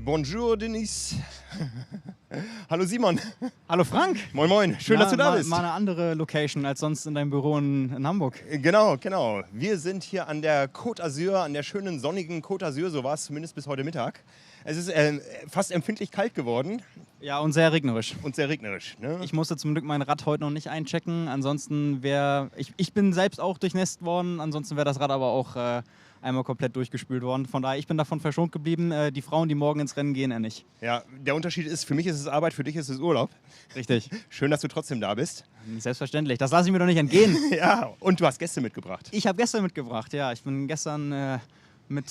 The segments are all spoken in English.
Bonjour, Denise. Hallo Simon. Hallo Frank. Moin moin, schön, dass du da bist. Mal eine andere Location als sonst in deinem Büro in Hamburg. Genau. Wir sind hier an der Côte d'Azur, an der schönen sonnigen Côte d'Azur, so war es zumindest bis heute Mittag. Es ist fast empfindlich kalt geworden. Ja, und sehr regnerisch. Ne? Ich musste zum Glück mein Rad heute noch nicht einchecken, ansonsten ich bin selbst auch durchnässt worden, ansonsten wäre das Rad aber auch einmal komplett durchgespült worden. Von daher, ich bin davon verschont geblieben. Die Frauen, die morgen ins Rennen gehen, nicht. Ja, der Unterschied ist, für mich ist es Arbeit, für dich ist es Urlaub. Richtig. Schön, dass du trotzdem da bist. Selbstverständlich, das lasse ich mir doch nicht entgehen. Ja, und du hast Gäste mitgebracht. Ich habe Gäste mitgebracht, ja. Ich bin gestern mit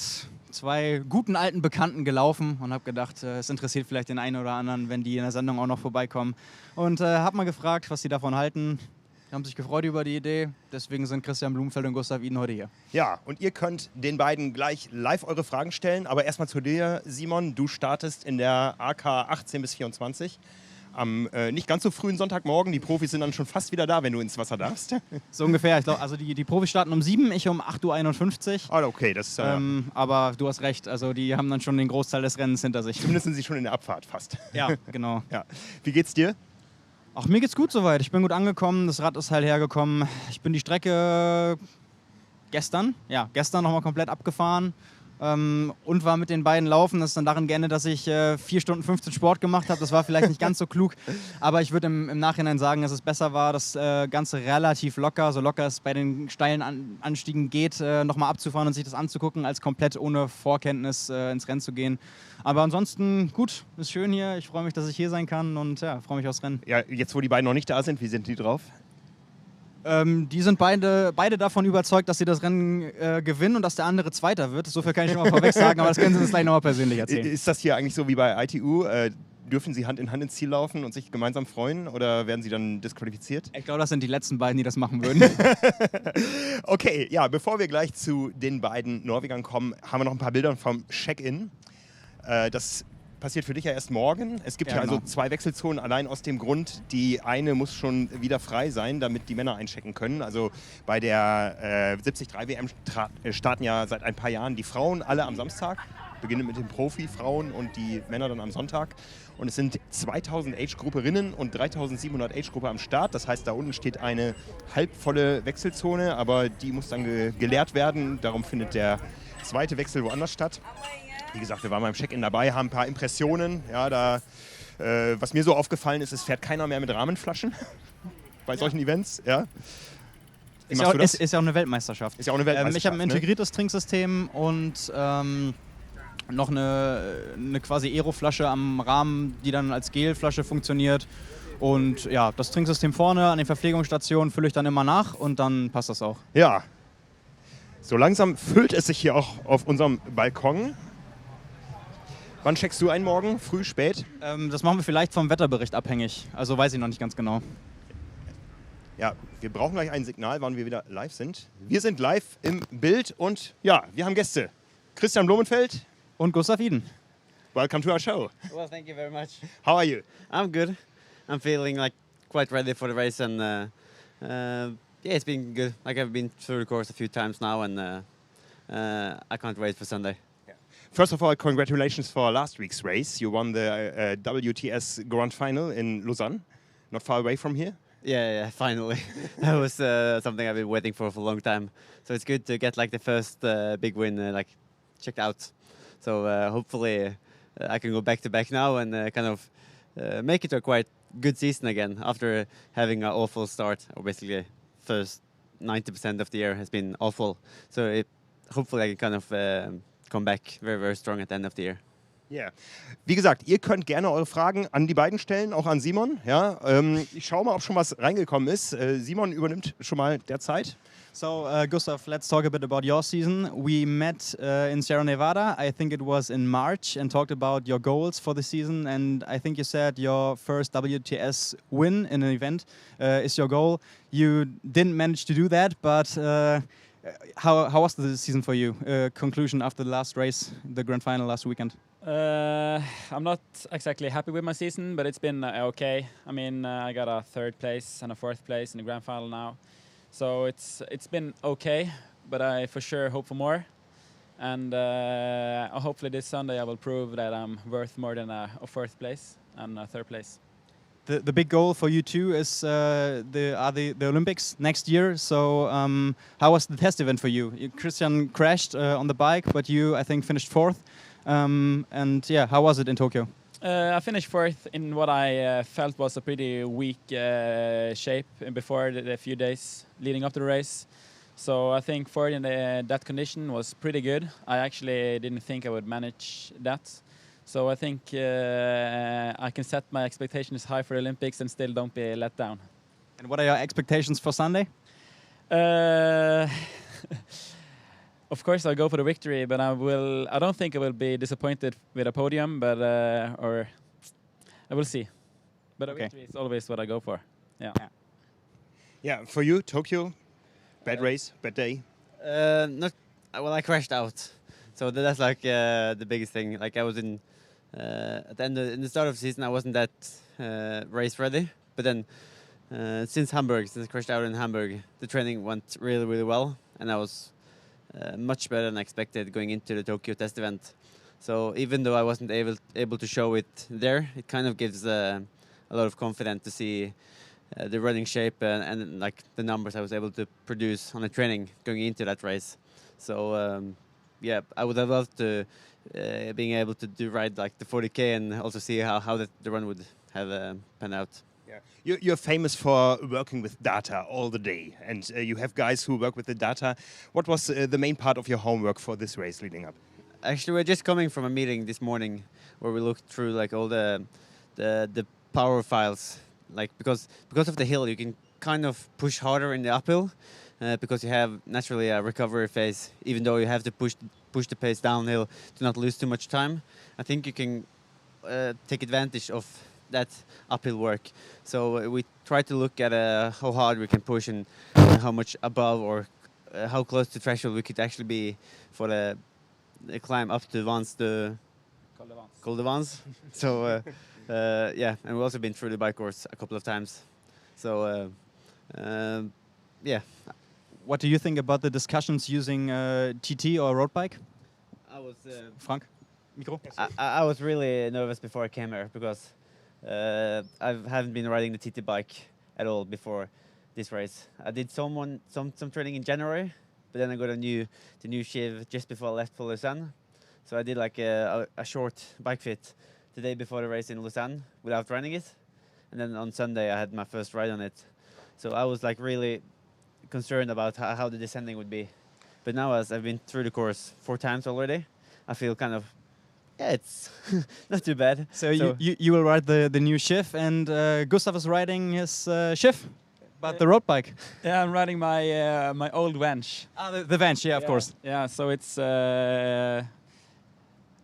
2 guten alten Bekannten gelaufen und habe gedacht, es interessiert vielleicht den einen oder anderen, wenn die in der Sendung auch noch vorbeikommen. Und habe mal gefragt, was sie davon halten. Die haben sich gefreut über die Idee, deswegen sind Kristian Blummenfelt und Gustav Iden heute hier. Ja, und ihr könnt den beiden gleich live eure Fragen stellen, aber erstmal zu dir, Simon. Du startest in der AK 18 bis 24 am nicht ganz so frühen Sonntagmorgen. Die Profis sind dann schon fast wieder da, wenn du ins Wasser darfst. So ungefähr. Ich glaube, also die Profis starten um 7, ich um 8.51 Uhr. Ah, okay, das ist aber du hast recht, also die haben dann schon den Großteil des Rennens hinter sich. Zumindest sind sie schon in der Abfahrt fast. Ja, genau. Ja. Wie geht's dir? Ach, mir geht's gut soweit. Ich bin gut angekommen, das Rad ist halt hergekommen. Ich bin die Strecke gestern nochmal komplett abgefahren und war mit den beiden laufen. Das ist dann darin geendet, dass ich 4 Stunden 15 Sport gemacht habe. Das war vielleicht nicht ganz so klug, aber ich würde im Nachhinein sagen, dass es besser war, das Ganze relativ locker, so locker es bei den steilen Anstiegen geht, nochmal abzufahren und sich das anzugucken, als komplett ohne Vorkenntnis ins Rennen zu gehen. Aber ansonsten gut, ist schön hier. Ich freue mich, dass ich hier sein kann und ja, freue mich aufs Rennen. Ja, jetzt wo die beiden noch nicht da sind, wie sind die drauf? Die sind beide davon überzeugt, dass sie das Rennen gewinnen und dass der andere Zweiter wird. So viel kann ich schon mal vorweg sagen, aber das können sie uns gleich nochmal persönlich erzählen. Ist das hier eigentlich so wie bei ITU? Dürfen sie Hand in Hand ins Ziel laufen und sich gemeinsam freuen oder werden sie dann disqualifiziert? Ich glaube, das sind die letzten beiden, die das machen würden. Okay, ja, bevor wir gleich zu den beiden Norwegern kommen, haben wir noch ein paar Bilder vom Check-in. Das passiert für dich ja erst morgen. Es gibt ja also 2 Wechselzonen, allein aus dem Grund, die eine muss schon wieder frei sein, damit die Männer einchecken können. Also bei der 73.3-WM starten ja seit ein paar Jahren die Frauen alle am Samstag, beginnen mit den Profi-Frauen und die Männer dann am Sonntag. Und es sind 2000 Age-Grupperinnen und 3700 Age-Gruppe am Start. Das heißt, da unten steht eine halbvolle Wechselzone, aber die muss dann geleert werden. Darum findet der zweite Wechsel woanders statt. Wie gesagt, wir waren beim Check-in dabei, haben ein paar Impressionen. Ja, was mir so aufgefallen ist, es fährt keiner mehr mit Rahmenflaschen bei solchen Events. Ja. Ist ja auch eine Weltmeisterschaft. Ist ja auch eine Weltmeisterschaft. Ich habe ein integriertes Trinksystem und noch eine quasi Aeroflasche am Rahmen, die dann als Gelflasche funktioniert. Und ja, das Trinksystem vorne an den Verpflegungsstationen fülle ich dann immer nach und dann passt das auch. Ja, so langsam füllt es sich hier auch auf unserem Balkon. Wann checkst du ein morgen? Früh, spät? Das machen wir vielleicht vom Wetterbericht abhängig. Also weiß ich noch nicht ganz genau. Ja, wir brauchen gleich ein Signal, wann wir wieder live sind. Wir sind live im Bild und ja, wir haben Gäste. Kristian Blummenfelt und Gustav Iden. Welcome to our show. Well, thank you very much. How are you? I'm good. I'm feeling like quite ready for the race and yeah, it's been good. Like I've been through the course a few times now and I can't wait for Sunday. First of all, congratulations for last week's race. You won the WTS Grand Final in Lausanne, not far away from here. Yeah, finally. That was something I've been waiting for a long time. So it's good to get like the first big win like checked out. So hopefully I can go back to back now and kind of make it a quite good season again after having an awful start. Or basically, first 90% of the year has been awful. So hopefully I can kind of come back very, very strong at the end of the year. Yeah. Wie gesagt, ihr könnt gerne eure Fragen an die beiden stellen, auch an Simon. Ja, ich schaue mal, ob schon was reingekommen ist. Simon übernimmt schon mal derzeit. So, Gustav, let's talk a bit about your season. We met in Sierra Nevada, I think it was in March, and talked about your goals for the season. And I think you said your first WTS win in an event is your goal. You didn't manage to do that, but how was the season for you? Conclusion after the last race, the grand final last weekend? I'm not exactly happy with my season, but it's been okay. I mean, I got a 3rd place and a 4th place in the grand final now. So it's been okay, but I for sure hope for more. And hopefully this Sunday I will prove that I'm worth more than a fourth place and a third place. The big goal for you too is the Olympics next year. So how was the test event for you? Kristian crashed on the bike, but you, I think, finished fourth. And yeah, how was it in Tokyo? I finished fourth in what I felt was a pretty weak shape before the few days leading up to the race. So I think fourth in that condition was pretty good. I actually didn't think I would manage that. So I think I can set my expectations high for the Olympics and still don't be let down. And what are your expectations for Sunday? Of course, I'll go for the victory, but I don't think I will be disappointed with a podium, but or I will see. But a victory is always what I go for. Yeah. Yeah. For you, Tokyo, bad race, bad day. Not well. I crashed out, so that's like the biggest thing. Like I was in at the end in the start of the season, I wasn't that race ready. But then since I crashed out in Hamburg, the training went really, really well, and I was much better than expected going into the Tokyo test event. So even though I wasn't able to show it there, it kind of gives a lot of confidence to see the running shape and like the numbers I was able to produce on the training going into that race. So yeah, I would have loved to being able to ride like the 40K and also see how the run would have panned out. Yeah, you're famous for working with data all the day, and you have guys who work with the data. What was the main part of your homework for this race leading up? Actually, we're just coming from a meeting this morning where we looked through like all the power files. Like because of the hill, you can kind of push harder in the uphill because you have naturally a recovery phase. Even though you have to push the pace downhill to not lose too much time, I think you can take advantage of that uphill work. So we try to look at how hard we can push and how much above or how close to threshold we could actually be for the climb up to Col de Vans. So yeah, and we've also been through the bike course a couple of times. So yeah. What do you think about the discussions using TT or road bike? I was Frank, micro. I was really nervous before I came here because I haven't been riding the TT bike at all before this race. I did some training in January, but then I got the new sheave just before I left for Lausanne. So I did like a short bike fit the day before the race in Lausanne without running it, and then on Sunday I had my first ride on it. So I was like really concerned about how the descending would be. But now, as I've been through the course 4 times already, I feel kind of, yeah, it's not too bad. So you will ride the new Shift, and Gustav is riding his Shift, but the road bike. Yeah, I'm riding my my old Venge. The Venge, yeah, of course. Yeah, so it's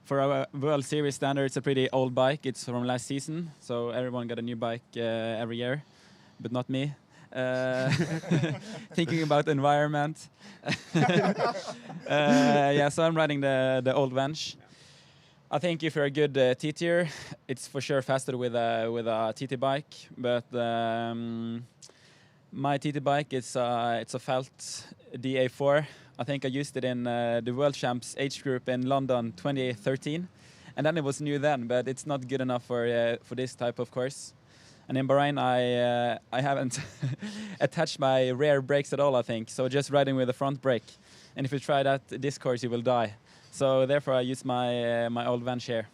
for a World Series standard, it's a pretty old bike. It's from last season, so everyone got a new bike every year, but not me. Thinking about the environment. Yeah, so I'm riding the old Venge. I think if you're a good TTer, it's for sure faster with a TT bike. But my TT bike it's a Felt DA4. I think I used it in the World Champs age group in London 2013, and then it was new then. But it's not good enough for this type of course. And in Bahrain, I haven't attached my rear brakes at all, I think. So just riding with the front brake. And if you try that this course, you will die. So therefore, I use my old Venge here.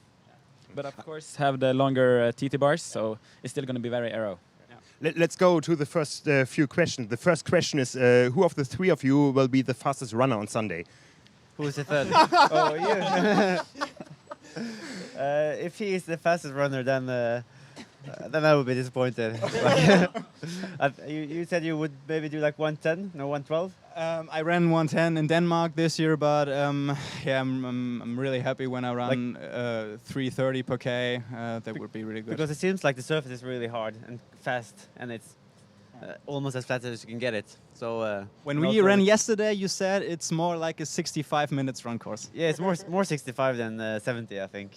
But of course, have the longer TT bars, so it's still going to be very aero. Let's go to the first few questions. The first question is, who of the 3 of you will be the fastest runner on Sunday? Who's the third? Oh, you. If he is the fastest runner, then I would be disappointed. You said you would maybe do like 110, no 112? I ran 110 in Denmark this year, but yeah, I'm really happy when I run 330 per K. That would be really good. Because it seems like the surface is really hard and fast, and it's almost as flat as you can get it. So when we ran yesterday, you said it's more like a 65 minutes run course. Yeah, it's more 65 than 70, I think.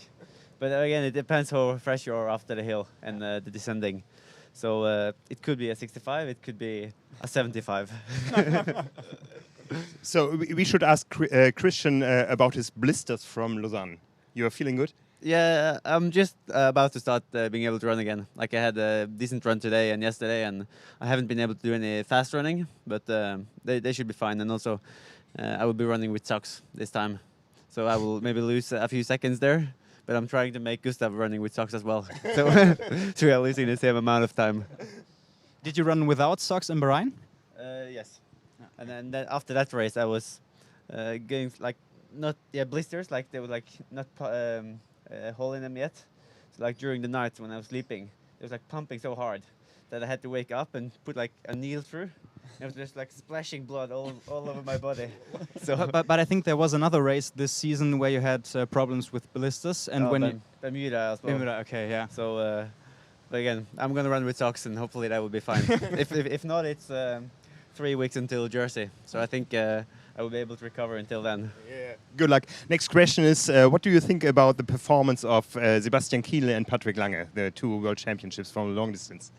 But again, it depends how fresh you are after the hill and the descending. So it could be a 65, it could be a 75. So we should ask Kristian about his blisters from Lausanne. You are feeling good? Yeah, I'm just about to start being able to run again. Like I had a decent run today and yesterday, and I haven't been able to do any fast running, but they should be fine. And also, I will be running with socks this time, so I will maybe lose a few seconds there. But I'm trying to make Gustav running with socks as well, so we are losing the same amount of time. Did you run without socks in Bahrain? Yes, and then after that race, I was getting like blisters, like they were like not. Hole in them yet. So like during the night when I was sleeping, it was like pumping so hard that I had to wake up and put like a needle through. It was just like splashing blood all over my body. So, but I think there was another race this season where you had problems with blisters, and Bermuda as well. Bermuda, okay, yeah. So, but again, I'm gonna run with socks, and hopefully that will be fine. if not, it's 3 weeks until Jersey. So I think I will be able to recover until then. Yeah. Good luck. Next question is, what do you think about the performance of Sebastian Kienle and Patrick Lange, the 2 world championships from long distance?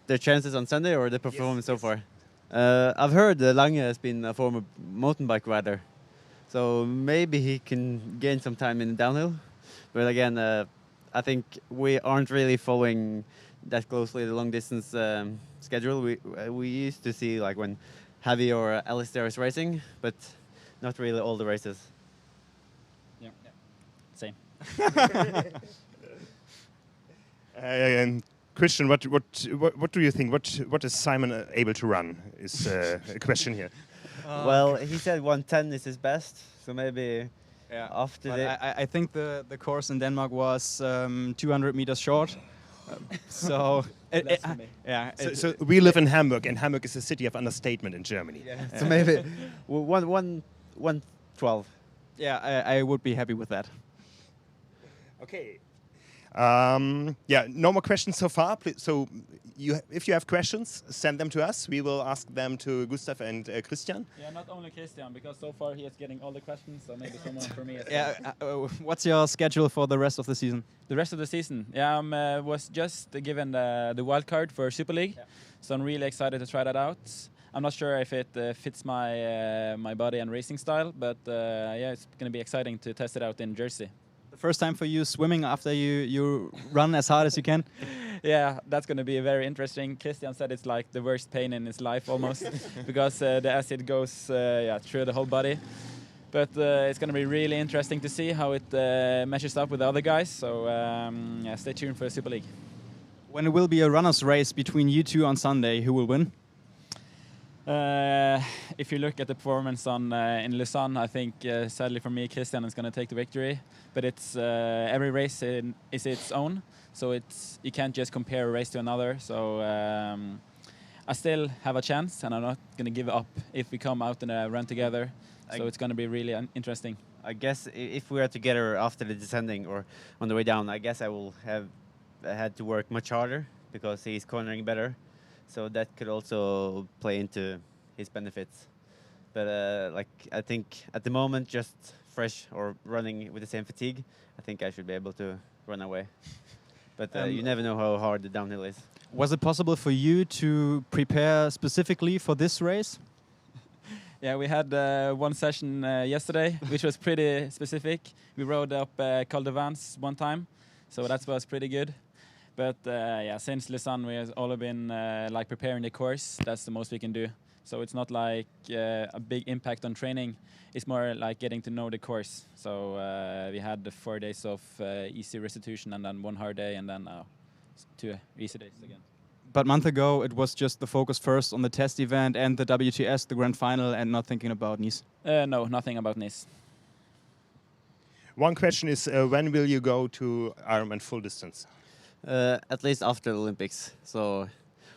Their chances on Sunday or the performance so far? I've heard Lange has been a former mountain bike rider, so maybe he can gain some time in the downhill. But again, I think we aren't really following that closely the long distance schedule. We used to see like when Javi or Alistair is racing, but not really all the races. Yeah. Same. Kristian, what do you think? What is Simon able to run? Is a question here. Well, he said 110 is his best, so maybe after that. I think the course in Denmark was 200 meters short. So we live in Hamburg, and Hamburg is a city of understatement in Germany. Yeah. So maybe 112. Yeah, I would be happy with that. Okay. No more questions so far. So if you have questions, send them to us. We will ask them to Gustav and Kristian. Yeah, not only Kristian, because so far he is getting all the questions, so maybe someone for me as well. What's your schedule for the rest of the season? The rest of the season? Yeah, I was just given the wild card for Super League, so I'm really excited to try that out. I'm not sure if it fits my body and racing style, but it's going to be exciting to test it out in Jersey. The first time for you swimming after you run as hard as you can? Yeah, that's going to be very interesting. Kristian said it's like the worst pain in his life almost because the acid goes through the whole body. But it's going to be really interesting to see how it measures up with the other guys. So stay tuned for the Super League. When it will be a runner's race between you two on Sunday, who will win? If you look at the performance in Lausanne, I think sadly for me, Kristian is going to take the victory. But it's every race is its own, so you can't just compare a race to another. So I still have a chance, and I'm not going to give up if we come out and run together. So it's going to be really interesting. I guess if we are together after the descending or on the way down, I guess I will have had to work much harder because he's cornering better. So that could also play into his benefits. But I think at the moment, just fresh or running with the same fatigue, I think I should be able to run away. But you never know how hard the downhill is. Was it possible for you to prepare specifically for this race? Yeah, we had one session yesterday, which was pretty specific. We rode up Col de Vence one time, so that was pretty good. But since Lausanne, we have all been like preparing the course. That's the most we can do. So it's not like a big impact on training. It's more like getting to know the course. So we had the 4 days of easy restitution and then one hard day and then 2 easy days again. But a month ago, it was just the focus first on the test event and the WTS, the grand final, and not thinking about Nice? No, nothing about Nice. One question is, when will you go to Ironman full distance? At least after the Olympics. So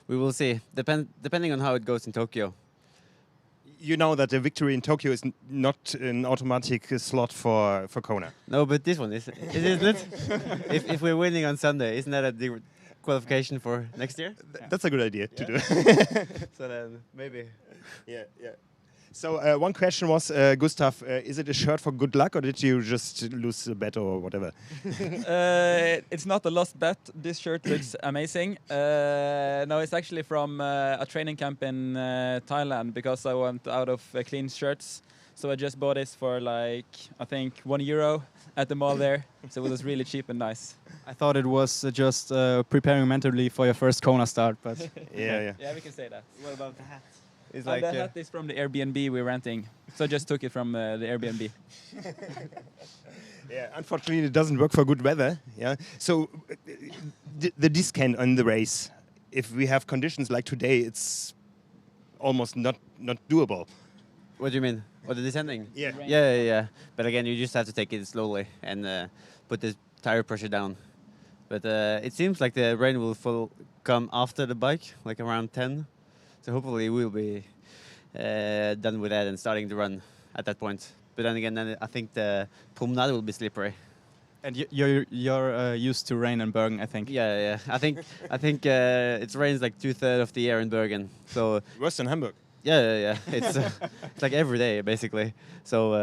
we will see, depending on how it goes in Tokyo. You know that the victory in Tokyo is not an automatic slot for Kona. No, but this one is, isn't it? if we're winning on Sunday, isn't that a qualification for next year? That's a good idea to do. So then maybe. Yeah. So one question was, Gustav, is it a shirt for good luck or did you just lose the bet or whatever? It's not a lost bet. This shirt looks amazing. No, it's actually from a training camp in Thailand because I went out of clean shirts. So I just bought this for like, I think €1 at the mall there. So it was really cheap and nice. I thought it was just preparing mentally for your first Kona start, but Yeah. Yeah, we can say that. What about the hat? It's The hat is from the Airbnb we're renting. So I just took it from the Airbnb. Yeah, unfortunately, it doesn't work for good weather. Yeah. So the descent on the race, if we have conditions like today, it's almost not doable. What do you mean? What, the descending? Yeah. Yeah. But again, you just have to take it slowly and put the tire pressure down. But it seems like the rain will come after the bike, like around 10. So hopefully we'll be done with that and starting to run at that point. But then again, I think the promenade will be slippery. and you're used to rain in Bergen, I think. Yeah. I think it rains like 2/3 of the year in Bergen. So Worse than Hamburg. yeah. It's like every day basically. So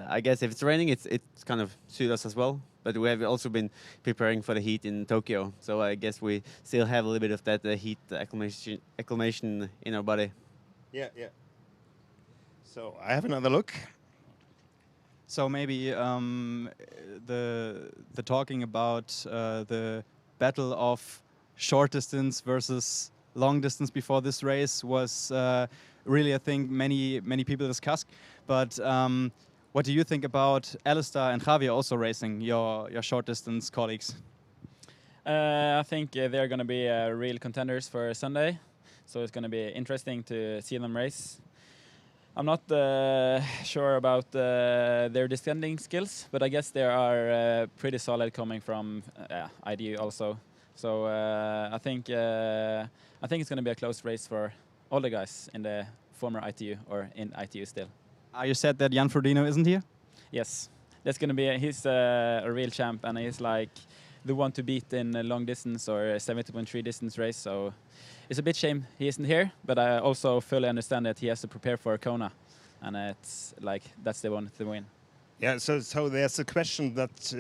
I guess if it's raining, it's kind of suit us as well. But we have also been preparing for the heat in Tokyo. So I guess we still have a little bit of that heat acclimation in our body. Yeah. So I have another look. So maybe the talking about the battle of short distance versus long distance before this race was really, I think, many people discussed. But what do you think about Alistair and Javier also racing, your short distance colleagues? I think they're going to be real contenders for Sunday. So it's going to be interesting to see them race. I'm not sure about their descending skills, but I guess they are pretty solid coming from IDU also. So I think it's going to be a close race for all the guys in the former ITU or in ITU still. Are you sad that Jan Frodeno isn't here? Yes, that's going to be. He's a real champ, and he's like the one to beat in a long distance or a 70.3 distance race. So it's a bit shame he isn't here, but I also fully understand that he has to prepare for Kona, and it's like that's the one to win. Yeah, so there's a question that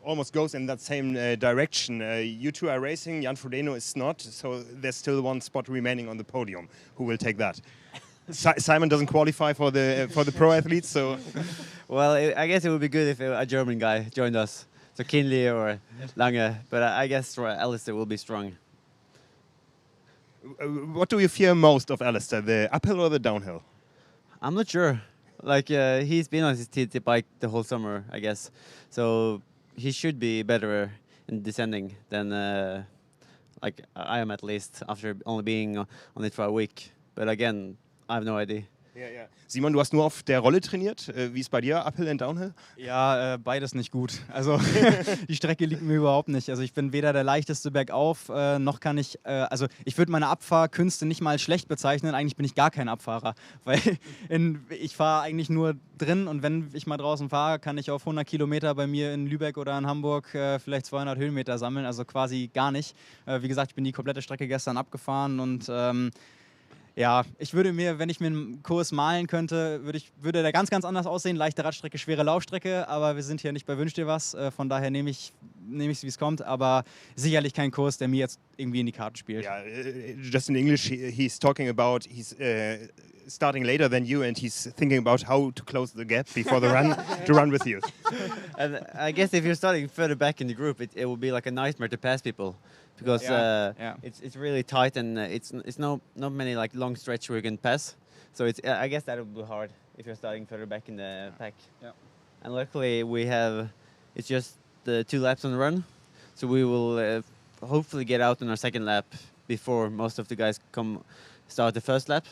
almost goes in that same direction. You two are racing, Jan Frodeno is not, so there's still one spot remaining on the podium. Who will take that? Simon doesn't qualify for the pro athletes, so. Well, I guess it would be good if a German guy joined us, so Kinley or Lange. But I guess Alistair will be strong. What do you fear most of Alistair, the uphill or the downhill? I'm not sure. Like he's been on his TT bike the whole summer, I guess. So he should be better in descending than like I am, at least, after only being on it for a week. But again, I have no idea. Ja. Simon, du hast nur auf der Rolle trainiert. Wie ist bei dir, Uphill und Downhill? Ja, beides nicht gut. Also die Strecke liegt mir überhaupt nicht. Also ich bin weder der leichteste bergauf, noch kann ich, also ich würde meine Abfahrkünste nicht mal als schlecht bezeichnen. Eigentlich bin ich gar kein Abfahrer, weil ich fahre eigentlich nur drin und wenn ich mal draußen fahre, kann ich auf 100 Kilometer bei mir in Lübeck oder in Hamburg vielleicht 200 Höhenmeter sammeln, also quasi gar nicht. Wie gesagt, ich bin die komplette Strecke gestern abgefahren und ja, ich würde mir, wenn ich mir einen Kurs malen könnte, würde der ganz, ganz anders aussehen. Leichte Radstrecke, schwere Laufstrecke, aber wir sind hier nicht bei Wünsch dir was. Von daher nehme ich es, wie es kommt, aber sicherlich kein Kurs, der mir jetzt irgendwie in die Karten spielt. Yeah, just in English, he's talking about he's starting later than you and he's thinking about how to close the gap before the run to run with you. And I guess if you're starting further back in the group, it will be like a nightmare to pass people. Because it's really tight and it's not many like long stretch where you can pass, so it's I guess that would be hard if you're starting further back in the pack. Yeah. And luckily it's just the 2 laps on the run, so we will hopefully get out on our second lap before most of the guys start the first lap.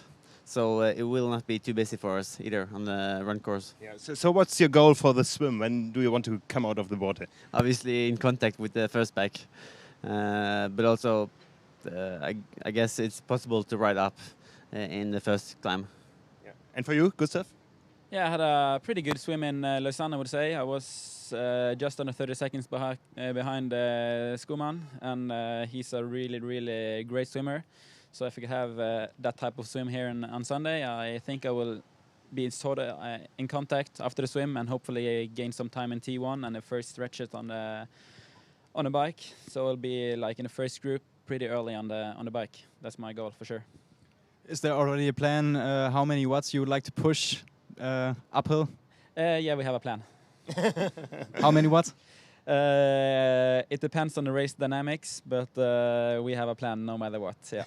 So it will not be too busy for us either on the run course. Yeah. So what's your goal for the swim? When do you want to come out of the water? Obviously in contact with the first pack. But also, I guess it's possible to ride up in the first climb. Yeah. And for you, Gustav? Yeah, I had a pretty good swim in Lausanne, I would say. I was just under 30 seconds behind Skuman, and he's a really, really great swimmer. So if we have that type of swim here on Sunday, I think I will be sort of in contact after the swim and hopefully gain some time in T1 and the first stretches on the bike. So I'll be like in the first group pretty early on the bike. That's my goal for sure. Is there already a plan how many watts you would like to push uphill? Yeah, we have a plan. How many watts? It depends on the race dynamics, but we have a plan no matter what. Yeah.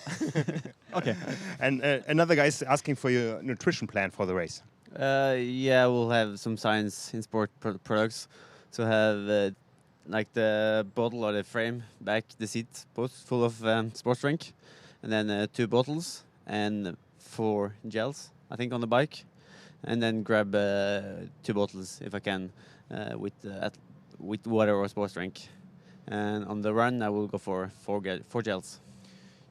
Okay. And another guy is asking for your nutrition plan for the race. Yeah, we'll have some science in sport products. So have like the bottle or the frame back, the seat, both full of sports drink, and then 2 bottles and 4 gels, I think, on the bike, and then grab 2 bottles if I can with water or sports drink. And on the run, I will go for 4 gels.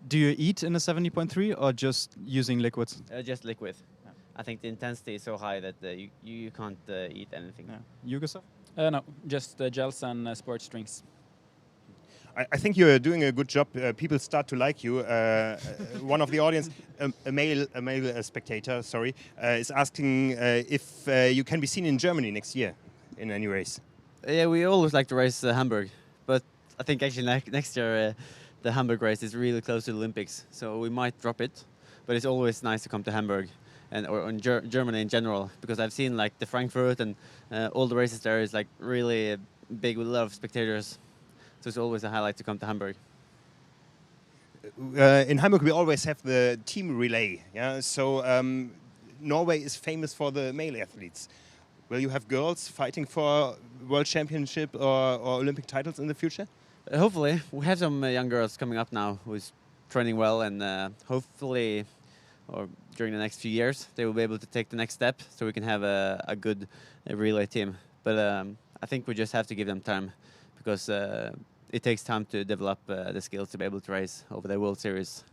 Do you eat in a 70.3 or just using liquids? Just liquid. Yeah. I think the intensity is so high that you can't eat anything. Yeah. You, Gustav? No, just gels and sports drinks. I think you're doing a good job. People start to like you. One of the audience, a male spectator, sorry, is asking if you can be seen in Germany next year in any race. Yeah, we always like to race Hamburg, but I think actually next year the Hamburg race is really close to the Olympics, so we might drop it. But it's always nice to come to Hamburg or in Germany in general, because I've seen like the Frankfurt and all the races there is like really big with a lot of spectators. So it's always a highlight to come to Hamburg. In Hamburg, we always have the team relay. Yeah, so Norway is famous for the male athletes. Will you have girls fighting for world championship or Olympic titles in the future? Hopefully, we have some young girls coming up now who's training well, and hopefully, or during the next few years, they will be able to take the next step, so we can have a good relay team. But I think we just have to give them time, because it takes time to develop the skills to be able to race over the World Series.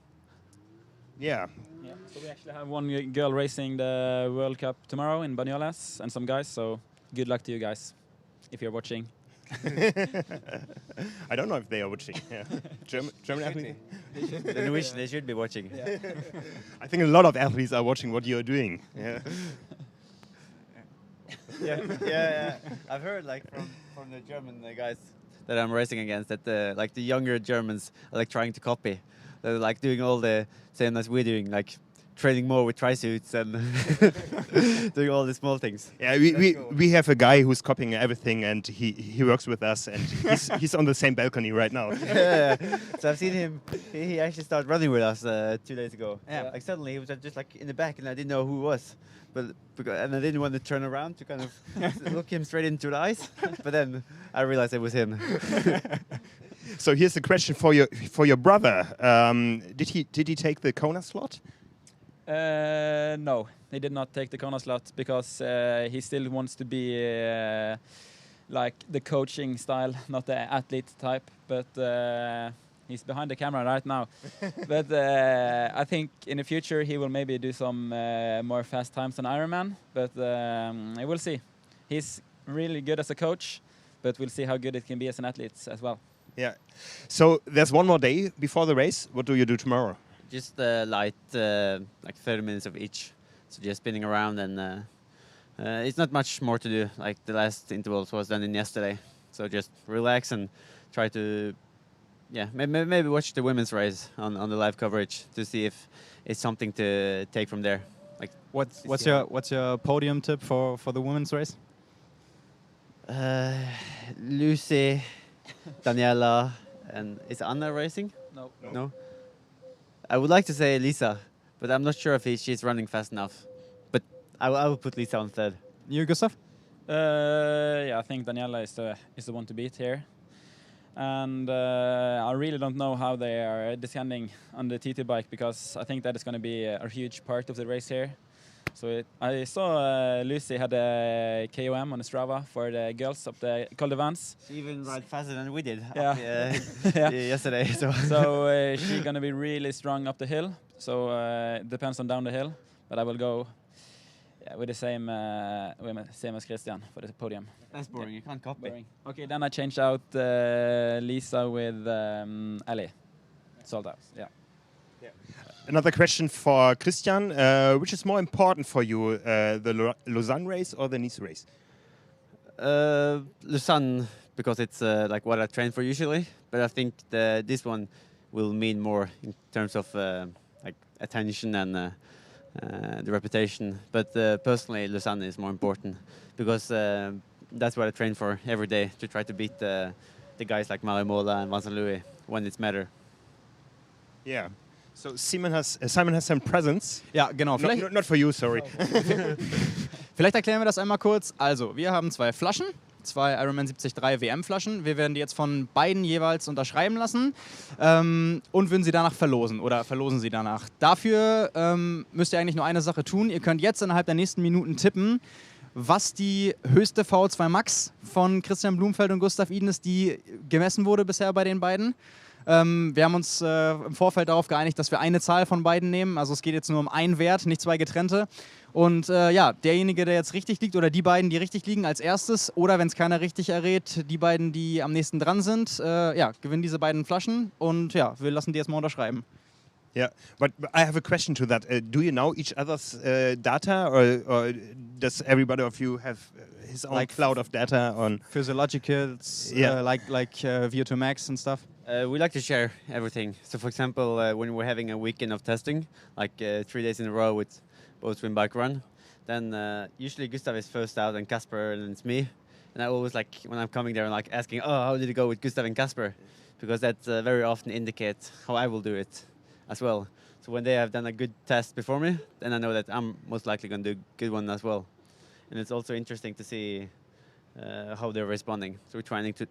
Yeah. Yeah. So we actually have one girl racing the World Cup tomorrow in Banyoles and some guys. So good luck to you guys if you're watching. I don't know if they are watching. Yeah. German athletes. They should be watching. Yeah. I think a lot of athletes are watching what you're doing. Yeah. Yeah. I've heard like from the German guys that I'm racing against that like the younger Germans are like trying to copy. They're like doing all the same as we're doing, like training more with tri-suits and doing all the small things. Yeah, we have a guy who's copying everything, and he works with us, and he's on the same balcony right now. Yeah. So I've seen him. He actually started running with us 2 days ago. Yeah. Like suddenly he was just like in the back, and I didn't know who he was. And I didn't want to turn around to kind of look him straight into the eyes. But then I realized it was him. So here's a question for your brother. Did he take the Kona slot? No, he did not take the Kona slot because he still wants to be like the coaching style, not the athlete type. But he's behind the camera right now. But I think in the future he will maybe do some more fast times on Ironman. But we'll see. He's really good as a coach, but we'll see how good it can be as an athlete as well. Yeah. So there's one more day before the race. What do you do tomorrow? Just light, like 30 minutes of each. So just spinning around, and it's not much more to do. Like the last intervals was done in yesterday. So just relax and try to, maybe watch the women's race on the live coverage to see if it's something to take from there. Like what's your podium tip for the women's race? Lucy, Daniela, and is Anna racing? No. I would like to say Lisa, but I'm not sure if she's running fast enough. But I will put Lisa on third. You, Gustav? I think Daniela is the one to beat here. And I really don't know how they are descending on the TT bike, because I think that is going to be a huge part of the race here. So I saw Lucy had a KOM on the Strava for the girls of the Col de Vans. She even ride faster than we did yesterday. So she's going to be really strong up the hill. So it depends on down the hill. But I will go with the same as Kristian for the podium. That's boring. You can't copy. Boring. Okay, then I changed out Lisa with Ellie. Sold out. Yeah. Another question for Kristian. Which is more important for you, the Lausanne race or the Nice race? Lausanne, because it's like what I train for usually. But I think this one will mean more in terms of like attention and the reputation. But personally, Lausanne is more important because that's what I train for every day, to try to beat the guys like Mario Mola and Vincent Louis when it's matter. Yeah. So Simon has some presents. Ja, genau. Not for you, sorry. Vielleicht erklären wir das einmal kurz. Also, wir haben 2 Flaschen, 2 Ironman-70.3 WM-Flaschen. Wir werden die jetzt von beiden jeweils unterschreiben lassen und würden sie danach verlosen oder verlosen sie danach. Dafür müsst ihr eigentlich nur eine Sache tun. Ihr könnt jetzt innerhalb der nächsten Minuten tippen, was die höchste VO2 Max von Kristian Blummenfelt und Gustav Iden ist, die gemessen wurde bisher bei den beiden. Wir haben uns im Vorfeld darauf geeinigt, dass wir eine Zahl von beiden nehmen. Also es geht jetzt nur um einen Wert, nicht 2 getrennte. Und ja, derjenige, der jetzt richtig liegt, oder die beiden, die richtig liegen, als erstes, oder wenn es keiner richtig errät, die beiden, die am nächsten dran sind, ja, gewinnen diese beiden Flaschen. Und ja, wir lassen die jetzt mal unterschreiben. Yeah, but I have a question to that. Do you know each other's data, or does everybody of you have his own cloud of data on Physiologicals, like VO2 Max and stuff? We like to share everything. So, for example, when we're having a weekend of testing, like 3 days in a row with both swim, bike, run, then usually Gustav is first out and Kasper and it's me. And I always like, when I'm coming there, and like asking, oh, how did it go with Gustav and Kasper? Because that very often indicates how I will do it as well. So when they have done a good test before me, then I know that I'm most likely going to do a good one as well. And it's also interesting to see how they're responding. So we're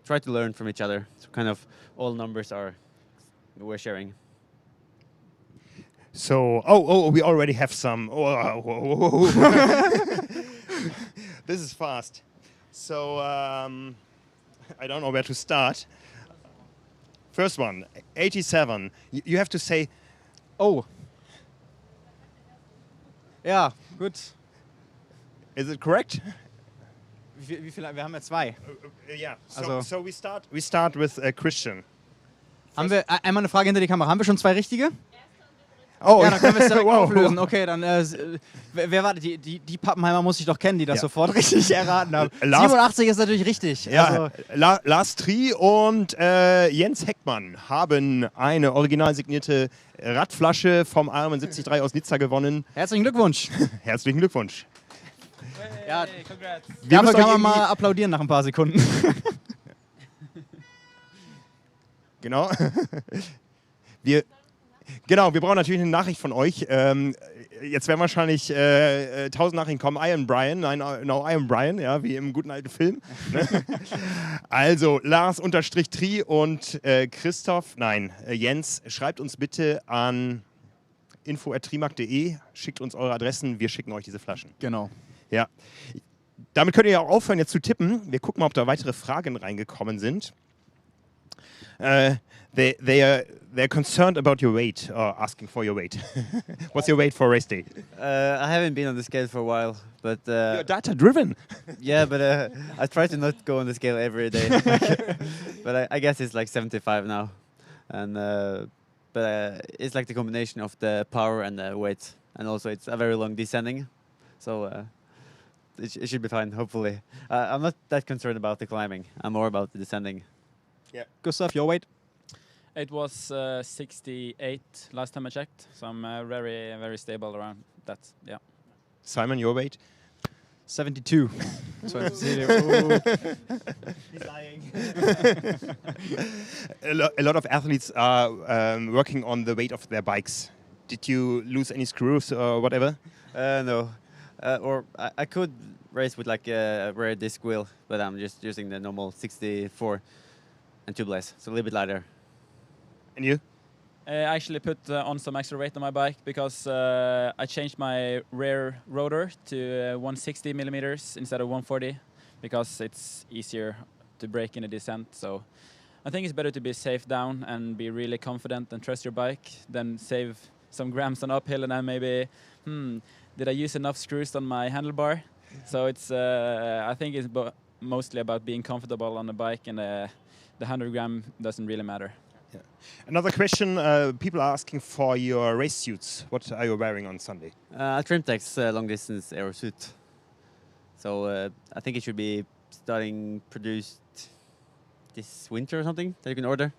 try to learn from each other. So kind of all numbers we're sharing. So, we already have some. This is fast. So, I don't know where to start. First one, 87. You have to say... Oh. Ja, gut. Is it correct? Wie viel? Wir haben ja 2. Yeah. Also so we start with Kristian. Haben wir einmal eine Frage hinter die Kamera? Haben wir schon 2 richtige? Oh, ja, dann können wir es direkt auflösen. Okay, dann wer war die Pappenheimer muss ich doch kennen, die das sofort richtig erraten haben. 87 ist natürlich richtig. Ja, also Lars Tri und Jens Heckmann haben eine original signierte Radflasche vom Ironman-70.3 aus Nizza gewonnen. Herzlichen Glückwunsch. Herzlichen Glückwunsch. Ja, dafür kann man mal applaudieren nach ein paar Sekunden. Genau. Wir brauchen natürlich eine Nachricht von euch. Jetzt werden wahrscheinlich 1000 Nachrichten kommen. I am Brian, ja, wie im guten alten Film. Also Lars-Tri und Jens, schreibt uns bitte an info@trimark.de, schickt uns eure Adressen, wir schicken euch diese Flaschen. Genau. Ja. Damit könnt ihr ja auch aufhören, jetzt zu tippen. Wir gucken mal, ob da weitere Fragen reingekommen sind. They're concerned about your weight, or asking for your weight. What's your weight for race day? I haven't been on the scale for a while, but... You're data-driven. Yeah, but I try to not go on the scale every day. But I guess it's like 75 now. And but it's like the combination of the power and the weight. And also it's a very long descending. So it should be fine, hopefully. I'm not that concerned about the climbing. I'm more about the descending. Yeah. Gustav, your weight? It was 68 last time I checked, so I'm very, very stable around that. Yeah. Simon, your weight? 72. He's lying. A lot of athletes are working on the weight of their bikes. Did you lose any screws or whatever? No. Or I could race with like a rare disc wheel, but I'm just using the normal 64 and tubeless, so a little bit lighter. And you? I actually put on some extra weight on my bike because I changed my rear rotor to 160 millimeters instead of 140 because it's easier to brake in a descent. So I think it's better to be safe down and be really confident and trust your bike than save some grams on uphill and then maybe, did I use enough screws on my handlebar? So it's I think it's mostly about being comfortable on the bike, and the 100 gram doesn't really matter. Yeah. Another question, people are asking for your race suits. What are you wearing on Sunday? Trimtex long distance aero suit. So I think it should be starting produced this winter or something that you can order.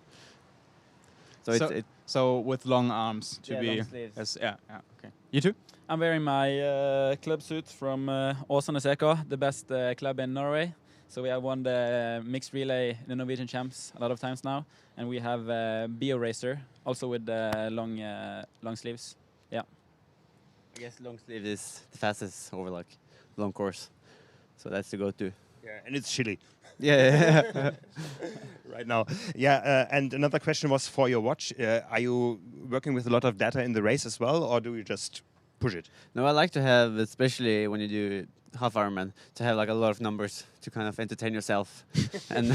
So with long arms to be long sleeves. Okay. You too? I'm wearing my club suit from Åsane CK, the best club in Norway. So we have won the mixed relay, the Norwegian champs, a lot of times now, and we have Bio Racer, also with long sleeves. Yeah. I guess long sleeve is the fastest over like long course, so that's the go-to. Yeah, and it's chilly. Yeah. Right now. Yeah, and another question was for your watch. Are you working with a lot of data in the race as well, or do you just push it? No, I like to have, especially when you do half Ironman, to have like a lot of numbers to kind of entertain yourself. And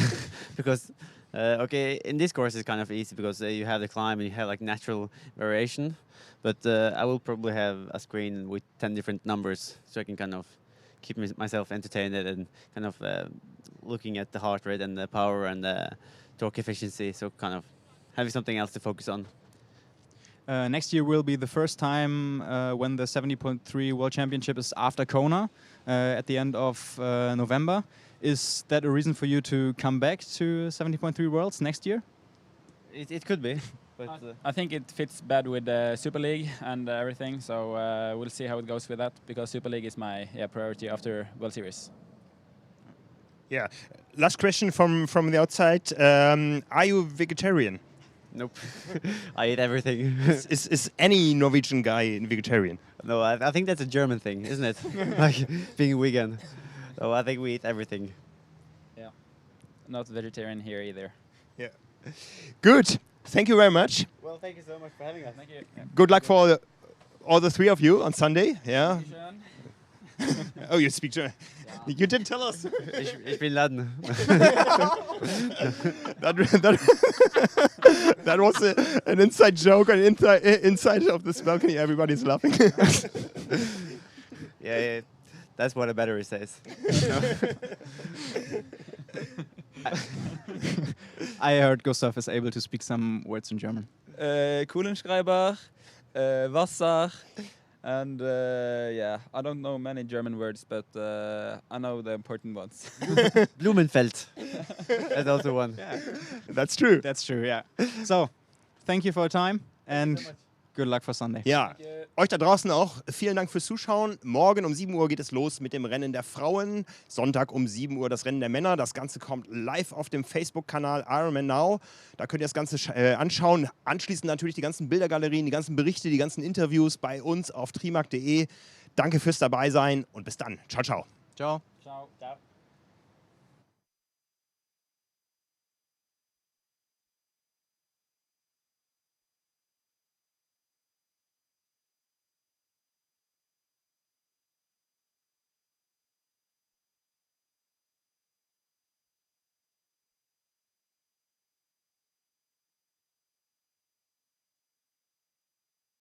because, in this course it's kind of easy because you have the climb and you have like natural variation. But I will probably have a screen with 10 different numbers so I can kind of keep myself entertained and kind of looking at the heart rate and the power and the torque efficiency. So kind of having something else to focus on. Next year will be the first time when the 70.3 World Championship is after Kona at the end of November. Is that a reason for you to come back to 70.3 Worlds next year? It could be. But I think it fits bad with the Super League and everything, so we'll see how it goes with that, because Super League is my priority after World Series. Yeah. Last question from the outside. Are you vegetarian? Nope. I eat everything. Is any Norwegian guy vegetarian? No, I think that's a German thing, isn't it? Like being vegan. So I think we eat everything. Yeah. Not vegetarian here either. Yeah. Good. Thank you very much. Well, thank you so much for having us. Thank you. Yeah. Good luck for all the three of you on Sunday. Yeah. Oh, you speak German. Yeah. You didn't tell us. Ich bin Laden. That was an inside joke, an inside of this balcony. Everybody's laughing. Yeah, that's what a battery says. I heard Gustav is able to speak some words in German. Kuhlenschreiber, Wasser, and I don't know many German words, but I know the important ones. Blummenfelt. That's also one. Yeah. That's true. That's true, yeah. So, thank you for your time and good luck for Sunday. Ja, euch da draußen auch vielen Dank fürs Zuschauen. Morgen um 7 Uhr geht es los mit dem Rennen der Frauen. Sonntag um 7 Uhr das Rennen der Männer. Das Ganze kommt live auf dem Facebook-Kanal Ironman Now. Da könnt ihr das Ganze anschauen. Anschließend natürlich die ganzen Bildergalerien, die ganzen Berichte, die ganzen Interviews bei uns auf trimark.de. Danke fürs Dabeisein und bis dann. Ciao, ciao. Ciao. Ciao. Ciao.